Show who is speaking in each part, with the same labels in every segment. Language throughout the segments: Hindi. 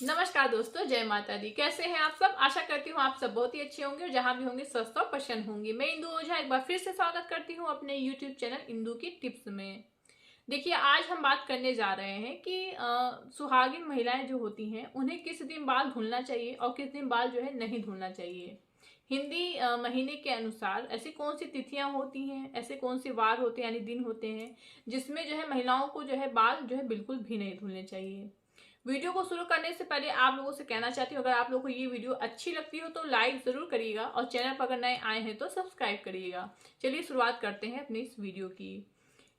Speaker 1: नमस्कार दोस्तों, जय माता दी। कैसे हैं आप सब? आशा करती हूँ आप सब बहुत ही अच्छे होंगे और जहां भी होंगे स्वस्थ और प्रसन्न होंगे। मैं इंदु ओझा एक बार फिर से स्वागत करती हूँ अपने YouTube चैनल इंदु की टिप्स में। देखिए, आज हम बात करने जा रहे हैं कि सुहागिन महिलाएं जो होती हैं उन्हें किस दिन बाल धुलना चाहिए और किस दिन बाल जो है नहीं धुलना चाहिए। हिंदी महीने के अनुसार ऐसी कौन सी तिथियां होती हैं, ऐसे कौन से वार होते हैं यानी दिन होते हैं जिसमें जो है महिलाओं को जो है बाल जो है बिल्कुल भी नहीं धुलने चाहिए। वीडियो को शुरू करने से पहले आप लोगों से कहना चाहती हूँ, अगर आप लोगों को ये वीडियो अच्छी लगती हो तो लाइक जरूर करिएगा और चैनल पर अगर नए आए हैं तो सब्सक्राइब करिएगा। चलिए शुरुआत करते हैं अपनी इस वीडियो की।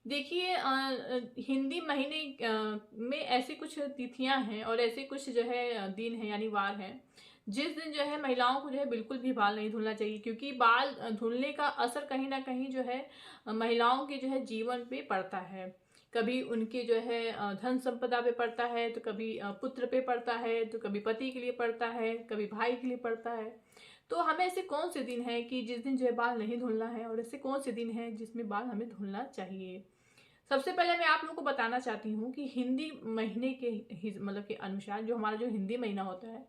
Speaker 1: देखिए, हिंदी महीने में ऐसी कुछ तिथियां हैं और ऐसे कुछ जो है दिन है यानी वार हैं जिस दिन जो है महिलाओं को जो है बिल्कुल भी बाल नहीं धुलना चाहिए, क्योंकि बाल धुलने का असर कहीं ना कहीं जो है महिलाओं के जो है जीवन पे पड़ता है। कभी उनके जो है धन संपदा पे पड़ता है, तो कभी पुत्र पे पड़ता है, तो कभी पति के लिए पड़ता है, कभी भाई के लिए पड़ता है। तो हमें ऐसे कौन से दिन है कि जिस दिन जो है बाल नहीं धुलना है और ऐसे कौन से दिन है जिसमें बाल हमें धुलना चाहिए। सबसे पहले मैं आप लोगों को बताना चाहती हूँ कि हिंदी महीने के मतलब के अनुसार जो हमारा जो हिंदी महीना होता है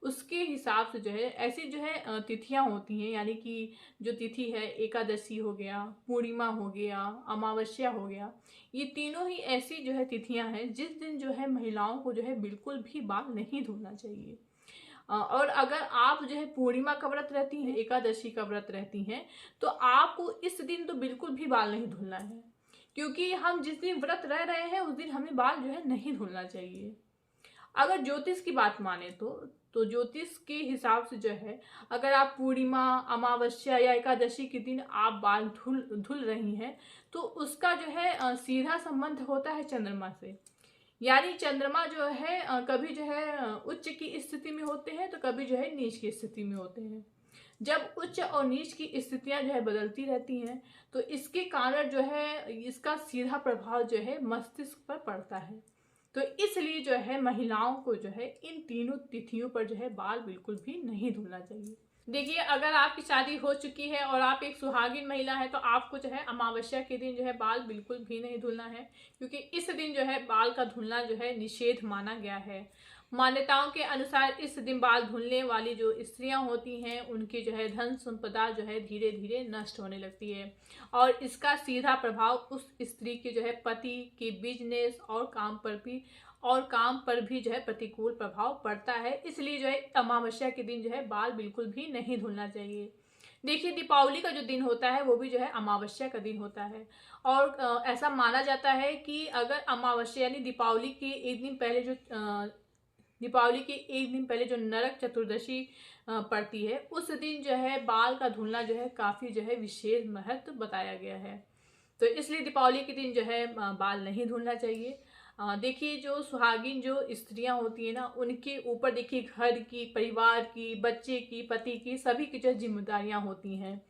Speaker 1: उसके हिसाब से जो है ऐसी जो है तिथियां होती हैं, यानी कि जो तिथि है एकादशी हो गया, पूर्णिमा हो गया, अमावस्या हो गया। ये तीनों ही ऐसी जो है तिथियां हैं जिस दिन जो है महिलाओं को जो है बिल्कुल भी बाल नहीं धोना चाहिए। और अगर आप जो है पूर्णिमा का व्रत रहती हैं, एकादशी का व्रत रहती हैं, तो आपको इस दिन तो बिल्कुल भी बाल नहीं धुलना है, क्योंकि हम जिस दिन व्रत रह रहे हैं उस दिन हमें बाल जो है नहीं धुलना चाहिए। अगर ज्योतिष की बात माने तो ज्योतिष के हिसाब से जो है अगर आप पूर्णिमा, अमावस्या या एकादशी के दिन आप बाल धुल धुल रही हैं तो उसका जो है सीधा संबंध होता है चंद्रमा से। यानी चंद्रमा जो है कभी जो है उच्च की स्थिति में होते हैं तो कभी जो है नीच की स्थिति में होते हैं। जब उच्च और नीच की स्थितियां जो है बदलती रहती हैं तो इसके कारण जो है इसका सीधा प्रभाव जो है मस्तिष्क पर पड़ता है। तो इसलिए जो है महिलाओं को जो है इन तीनों तिथियों पर जो है बाल बिल्कुल भी नहीं धुलना चाहिए। देखिए, अगर आपकी शादी हो चुकी है और आप एक सुहागिन महिला है तो आपको जो है अमावस्या के दिन जो है बाल बिल्कुल भी नहीं धुलना है, क्योंकि इस दिन जो है बाल का धुलना जो है निषेध माना गया है। मान्यताओं के अनुसार इस दिन बाल धुलने वाली जो स्त्रियां होती हैं उनकी जो है धन संपदा जो है धीरे धीरे नष्ट होने लगती है और इसका सीधा प्रभाव उस स्त्री के जो है पति की बिजनेस और काम पर भी जो है प्रतिकूल प्रभाव पड़ता है। इसलिए जो है अमावस्या के दिन जो है बाल बिल्कुल भी नहीं धुलना चाहिए। देखिए, दीपावली का जो दिन होता है वो भी जो है अमावस्या का दिन होता है और ऐसा माना जाता है कि अगर अमावस्या यानी दीपावली के एक दिन पहले जो नरक चतुर्दशी पड़ती है उस दिन जो है बाल का धुलना जो है काफी जो है विशेष महत्व बताया गया है। तो इसलिए दीपावली के दिन जो है बाल नहीं धुलना चाहिए। देखिए, जो सुहागिन जो स्त्रियां होती है ना उनके ऊपर देखिए घर की, परिवार की, बच्चे की, पति की, सभी की जो जिम्मेदारियां होती हैं।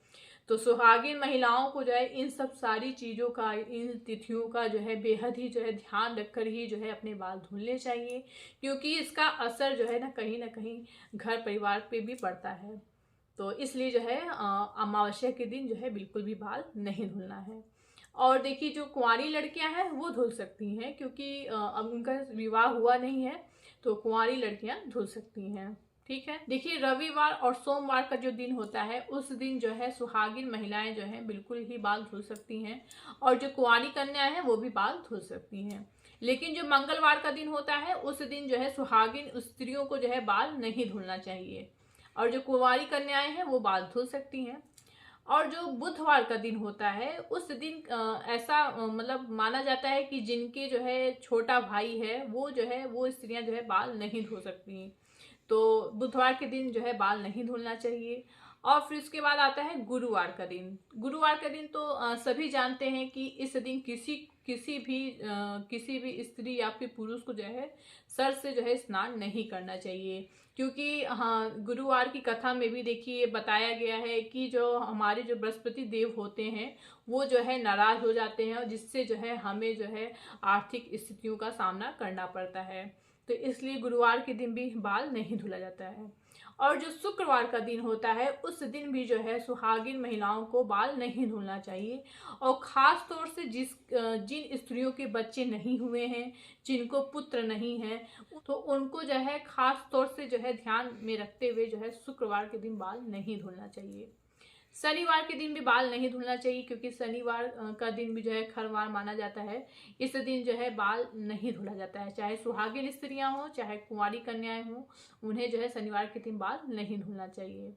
Speaker 1: तो सुहागिन महिलाओं को जो है इन सब सारी चीज़ों का, इन तिथियों का जो है बेहद ही जो है ध्यान रखकर ही जो है अपने बाल धुलने चाहिए, क्योंकि इसका असर जो है ना कहीं घर परिवार पे भी पड़ता है। तो इसलिए जो है अमावस्या के दिन जो है बिल्कुल भी बाल नहीं धुलना है। और देखिए, जो कुंवारी लड़कियां हैं वो धुल सकती हैं, क्योंकि अब उनका विवाह हुआ नहीं है तो कुंवारी लड़कियां धुल सकती हैं। ठीक है। देखिए, रविवार और सोमवार का जो दिन होता है उस दिन जो है सुहागिन महिलाएं जो है बिल्कुल ही बाल धुल सकती हैं और जो कुंवारी कन्या है वो भी बाल धुल सकती हैं। लेकिन जो मंगलवार का दिन होता है उस दिन जो है सुहागिन स्त्रियों को जो है बाल नहीं धुलना चाहिए और जो कुंवारी कन्याएं हैं वो बाल धुल सकती हैं। और जो बुधवार का दिन होता है उस दिन ऐसा मतलब माना जाता है कि जिनके जो है छोटा भाई है वो स्त्रियां जो है बाल नहीं धो सकती। तो बुधवार के दिन जो है बाल नहीं धुलना चाहिए। और फिर उसके बाद आता है गुरुवार का दिन। गुरुवार का दिन तो सभी जानते हैं कि इस दिन किसी भी स्त्री या फिर पुरुष को जो है सर से जो है स्नान नहीं करना चाहिए, क्योंकि हाँ, गुरुवार की कथा में भी देखिए बताया गया है कि जो हमारे जो बृहस्पति देव होते हैं वो जो है नाराज हो जाते हैं और जिससे जो है हमें जो है आर्थिक स्थितियों का सामना करना पड़ता है। तो इसलिए गुरुवार के दिन भी बाल नहीं धुला जाता है। और जो शुक्रवार का दिन होता है उस दिन भी जो है सुहागिन महिलाओं को बाल नहीं धुलना चाहिए। और ख़ास तौर से जिन स्त्रियों के बच्चे नहीं हुए हैं, जिनको पुत्र नहीं है, तो उनको जो है ख़ास तौर से जो है ध्यान में रखते हुए जो है शुक्रवार के दिन बाल नहीं धुलना चाहिए। शनिवार के दिन भी बाल नहीं धुलना चाहिए, क्योंकि शनिवार का दिन भी जो है खरवार माना जाता है। इस दिन जो है बाल नहीं धुला जाता है, चाहे सुहागिन स्त्रियां हों चाहे कुंवारी कन्याएं हों, उन्हें जो है शनिवार के दिन बाल नहीं धुलना चाहिए।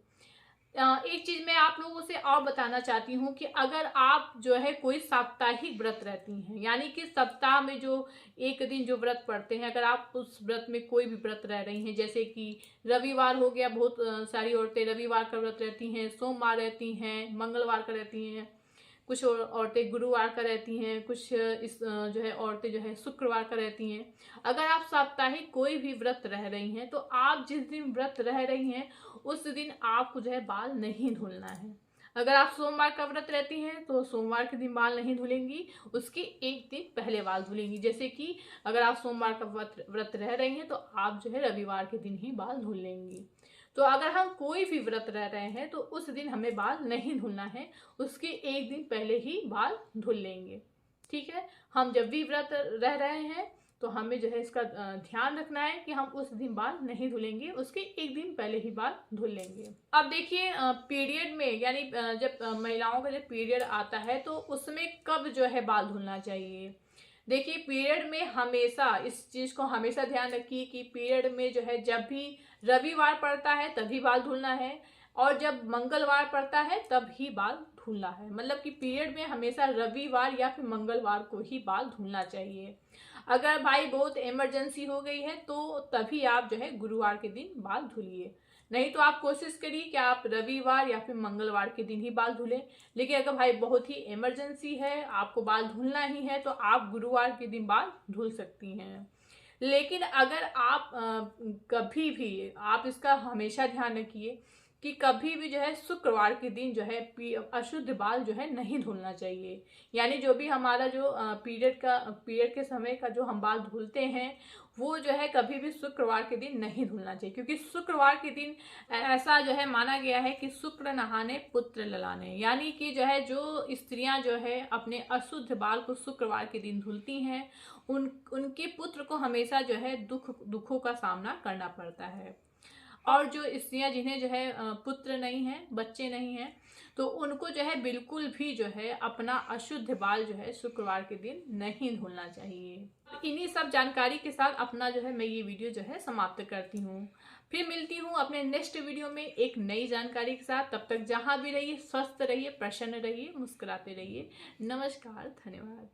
Speaker 1: एक चीज मैं आप लोगों से और बताना चाहती हूँ कि अगर आप जो है कोई साप्ताहिक व्रत रहती हैं, यानी कि सप्ताह में जो एक दिन जो व्रत पड़ते हैं, अगर आप उस व्रत में कोई भी व्रत रह रही हैं, जैसे कि रविवार हो गया, बहुत सारी औरतें रविवार का व्रत रहती हैं, सोमवार रहती हैं, मंगलवार का रहती हैं, कुछ औरतें गुरुवार का रहती हैं, कुछ जो है औरतें जो है शुक्रवार का रहती हैं। अगर आप साप्ताहिक कोई भी व्रत रह रही हैं, तो आप जिस दिन व्रत रह रही हैं उस दिन आपको जो है बाल नहीं धुलना है। अगर आप सोमवार का व्रत रहती हैं तो सोमवार के दिन बाल नहीं धुलेंगी, उसके एक दिन पहले बाल धुलेंगी। जैसे कि अगर आप सोमवार का व्रत रह रही हैं तो आप जो है रविवार के दिन ही बाल धुल लेंगी। तो अगर हम कोई भी व्रत रह रहे हैं तो उस दिन हमें बाल नहीं धुलना है, उसके एक दिन पहले ही बाल धुल लेंगे। ठीक है, हम जब भी व्रत रह रहे हैं तो हमें जो है इसका ध्यान रखना है कि हम उस दिन बाल नहीं धुलेंगे, उसके एक दिन पहले ही बाल धुल लेंगे। अब देखिए पीरियड में, यानी जब महिलाओं का जब पीरियड आता है तो उसमें कब जो है बाल धुलना चाहिए। देखिए पीरियड में हमेशा इस चीज़ को हमेशा ध्यान रखिए कि पीरियड में जो है जब भी रविवार पड़ता है तभी बाल धुलना है, और जब मंगलवार पड़ता है तब ही बाल धुलना है। मतलब कि पीरियड में हमेशा रविवार या फिर मंगलवार को ही बाल धुलना चाहिए। अगर भाई बहुत इमरजेंसी हो गई है तो तभी आप जो है गुरुवार के दिन बाल धुलिए, नहीं तो आप कोशिश करिए कि आप रविवार या फिर मंगलवार के दिन ही बाल धुलें। लेकिन अगर भाई बहुत ही इमरजेंसी है, आपको बाल धुलना ही है, तो आप गुरुवार के दिन बाल धुल सकती हैं। लेकिन अगर आप कभी भी, आप इसका हमेशा ध्यान रखिए कि कभी भी जो है शुक्रवार के दिन जो है अशुद्ध बाल जो है नहीं धुलना चाहिए। यानी जो भी हमारा जो पीरियड के समय का जो हम बाल धुलते हैं वो जो है कभी भी शुक्रवार के दिन नहीं धुलना चाहिए, क्योंकि शुक्रवार के दिन ऐसा जो है माना गया है कि शुक्र नहाने पुत्र ललाने, यानी कि जो है जो स्त्रियां जो है अपने अशुद्ध बाल को शुक्रवार के दिन धुलती हैं उनके पुत्र को हमेशा जो है दुखों का सामना करना पड़ता है। और जो स्त्रियां जिन्हें जो है पुत्र नहीं है, बच्चे नहीं हैं, तो उनको जो है बिल्कुल भी जो है अपना अशुद्ध बाल जो है शुक्रवार के दिन नहीं धुलना चाहिए। इन्हीं सब जानकारी के साथ अपना जो है मैं ये वीडियो जो है समाप्त करती हूँ। फिर मिलती हूँ अपने नेक्स्ट वीडियो में एक नई जानकारी के साथ। तब तक जहाँ भी रहिए स्वस्थ रहिए, प्रसन्न रहिए, मुस्कुराते रहिए। नमस्कार, धन्यवाद।